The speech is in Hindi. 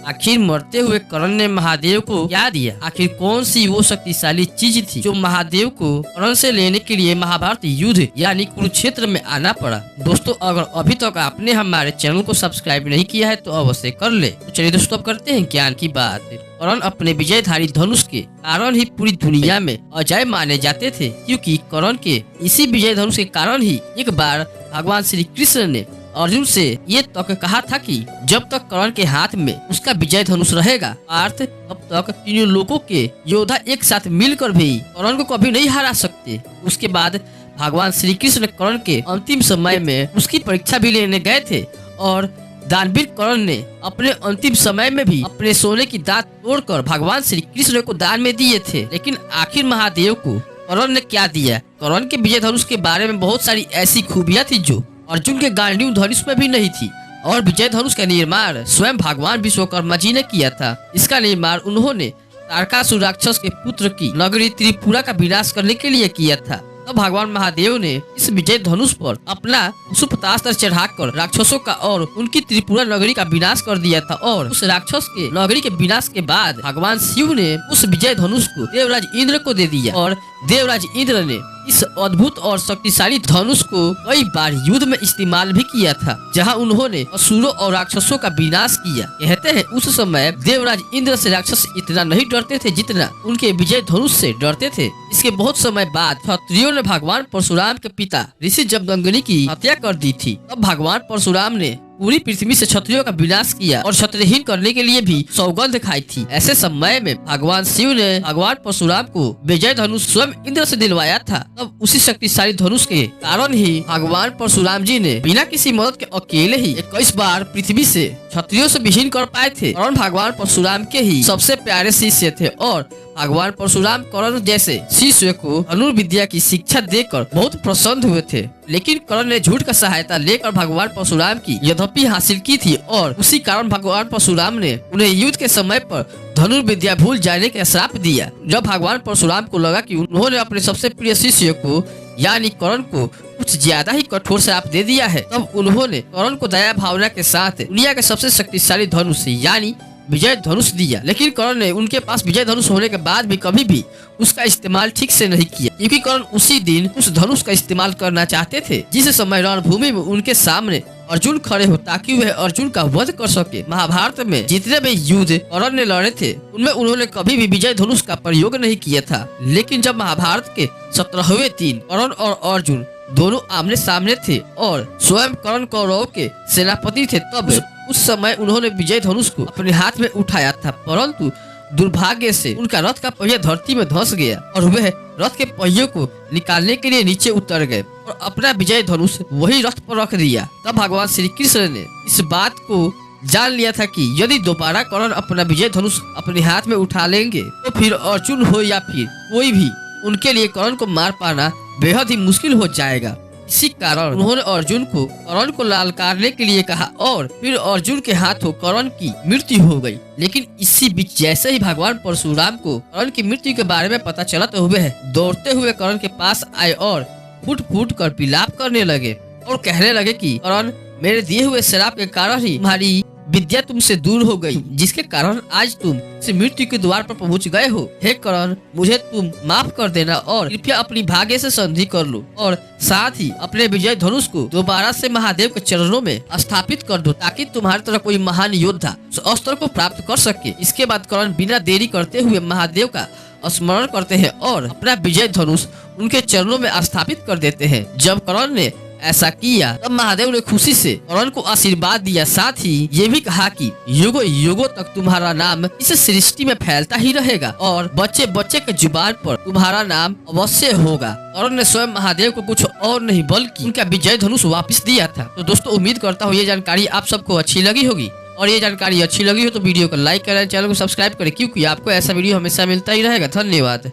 आखिर मरते हुए कर्ण ने महादेव को क्या दिया? आखिर कौन सी वो शक्तिशाली चीज थी जो महादेव को कर्ण से लेने के लिए महाभारत युद्ध यानी कुरुक्षेत्र में आना पड़ा? दोस्तों, अगर अभी तक आपने हमारे चैनल को सब्सक्राइब नहीं किया है तो अवश्य कर ले। तो चलिए दोस्तों, अब करते हैं ज्ञान की बात। कर्ण अपने विजयधारी धनुष के कारण ही पूरी दुनिया में अजय माने जाते थे, क्योंकि कर्ण के इसी विजय धनुष के कारण ही एक बार भगवान श्री कृष्ण ने अर्जुन से ये तक कहा था कि जब तक कर्ण के हाथ में उसका विजय धनुष रहेगा, अर्थ तब तक तीनों लोगों के योद्धा एक साथ मिलकर भी कर्ण को कभी नहीं हरा सकते। उसके बाद भगवान श्री कृष्ण कर्ण के अंतिम समय में उसकी परीक्षा भी लेने गए थे और दानवीर कर्ण ने अपने अंतिम समय में भी अपने सोने की दांत तोड़कर भगवान श्री कृष्ण को दान में दिए थे। लेकिन आखिर महादेव को कर्ण ने क्या दिया? कर्ण के विजय धनुष के बारे में बहुत सारी ऐसी खूबियां थी जो अर्जुन के गांडीव धनुष में भी नहीं थी, और विजय धनुष का निर्माण स्वयं भगवान विश्वकर्मा जी ने किया था। इसका निर्माण उन्होंने तारकासुर राक्षस के पुत्र की नगरी त्रिपुरा का विनाश करने के लिए किया था। तब भगवान महादेव ने इस विजय धनुष पर अपना सुपतास्त्र चढ़ाकर राक्षसों का और उनकी त्रिपुरा नगरी का विनाश कर दिया था, और उस राक्षस के नगरी के विनाश के बाद भगवान शिव ने उस विजय धनुष को देवराज इंद्र को दे दिया, और देवराज इंद्र ने इस अद्भुत और शक्तिशाली धनुष को कई बार युद्ध में इस्तेमाल भी किया था, जहां उन्होंने असुरों और राक्षसों का विनाश किया। कहते हैं उस समय देवराज इंद्र से राक्षस इतना नहीं डरते थे जितना उनके विजय धनुष से डरते थे। इसके बहुत समय बाद क्षत्रियों ने भगवान परशुराम के पिता ऋषि जमदग्नि की हत्या कर दी थी। तब भगवान परशुराम ने पूरी पृथ्वी से क्षत्रियों का विनाश किया और क्षत्रहीन करने के लिए भी सौगंध खाई थी। ऐसे समय में भगवान शिव ने भगवान परशुराम को विजय धनुष स्वयं इंद्र से दिलवाया था। तब उसी शक्तिशाली धनुष के कारण ही भगवान परशुराम जी ने बिना किसी मदद के अकेले ही 21 बार पृथ्वी से क्षत्रियों से विहीन कर पाए थे। कर्ण भगवान परशुराम के ही सबसे प्यारे शिष्य थे, और भगवान परशुराम कर्ण जैसे शिष्य को धनुर्विद्या की शिक्षा देकर बहुत प्रसन्न हुए थे। लेकिन कर्ण ने झूठ का सहायता लेकर भगवान परशुराम की यद्यपि हासिल की थी, और उसी कारण भगवान परशुराम ने उन्हें युद्ध के समय पर धनुर्विद्या भूल जाने का श्राप दिया। जब भगवान परशुराम को लगा कि उन्होंने अपने सबसे प्रिय शिष्य को यानी कर्ण को कुछ ज्यादा ही कठोर श्राप दे दिया है, तब उन्होंने कर्ण को दया भावना के साथ दुनिया के सबसे शक्तिशाली धनुष यानी विजय धनुष दिया। लेकिन कर्ण ने उनके पास विजय धनुष होने के बाद भी कभी भी उसका इस्तेमाल ठीक से नहीं किया, क्योंकि कर्ण उसी दिन उस धनुष का इस्तेमाल करना चाहते थे जिस समय रणभूमि में उनके सामने अर्जुन खड़े हो, ताकि वह अर्जुन का वध कर सके। महाभारत में जितने भी युद्ध कर्ण ने लड़े थे उनमें उन्होंने कभी भी विजय धनुष का प्रयोग नहीं किया था। लेकिन जब महाभारत के 17वें दिन कर्ण और अर्जुन दोनों आमने सामने थे और स्वयं कर्ण कौरव के सेनापति थे, तब उस समय उन्होंने विजय धनुष को अपने हाथ में उठाया था, परंतु दुर्भाग्य से उनका रथ का पहिया धरती में धंस गया और वह रथ के पहियों को निकालने के लिए नीचे उतर गए और अपना विजय धनुष वही रथ पर रख दिया। तब भगवान श्री कृष्ण ने इस बात को जान लिया था कि यदि दोबारा कर्ण अपना विजय धनुष अपने हाथ में उठा लेंगे तो फिर अर्जुन हो या फिर कोई भी उनके लिए कर्ण को मार पाना बेहद ही मुश्किल हो जाएगा। इसी कारण उन्होंने अर्जुन को कर्ण को ललकारने के लिए कहा और फिर अर्जुन के हाथों कर्ण की मृत्यु हो गई। लेकिन इसी बीच जैसे ही भगवान परशुराम को कर्ण की मृत्यु के बारे में पता चला तो वह दौड़ते हुए कर्ण के पास आए और फूट फूट कर विलाप करने लगे और कहने लगे कि कर्ण, मेरे दिए हुए श्राप के कारण ही तुम्हारी विद्या तुमसे दूर हो गई, जिसके कारण आज तुम इस मृत्यु के द्वार पर पहुंच गए हो। हे कर्ण, मुझे तुम माफ कर देना और कृपया अपनी भाग्य से संधि कर लो और साथ ही अपने विजय धनुष को दोबारा से महादेव के चरणों में स्थापित कर दो, ताकि तुम्हारी तरह कोई महान योद्धा उस अस्त्र को प्राप्त कर सके। इसके बाद कर्ण बिना देरी करते हुए महादेव का स्मरण करते हैं और अपना विजय धनुष उनके चरणों में स्थापित कर देते हैं। जब कर्ण ने ऐसा किया तब महादेव ने खुशी से कर्ण को आशीर्वाद दिया, साथ ही ये भी कहा कि युगों युगों तक तुम्हारा नाम इस सृष्टि में फैलता ही रहेगा और बच्चे बच्चे के जुबान पर तुम्हारा नाम अवश्य होगा। कर्ण ने स्वयं महादेव को कुछ और नहीं बल्कि उनका विजय धनुष वापस दिया था। तो दोस्तों, उम्मीद करता हूँ ये जानकारी आप सबको अच्छी लगी होगी, और ये जानकारी अच्छी लगी हो तो वीडियो को लाइक करें, चैनल को सब्सक्राइब करें, क्योंकि आपको ऐसा वीडियो हमेशा मिलता ही रहेगा। धन्यवाद।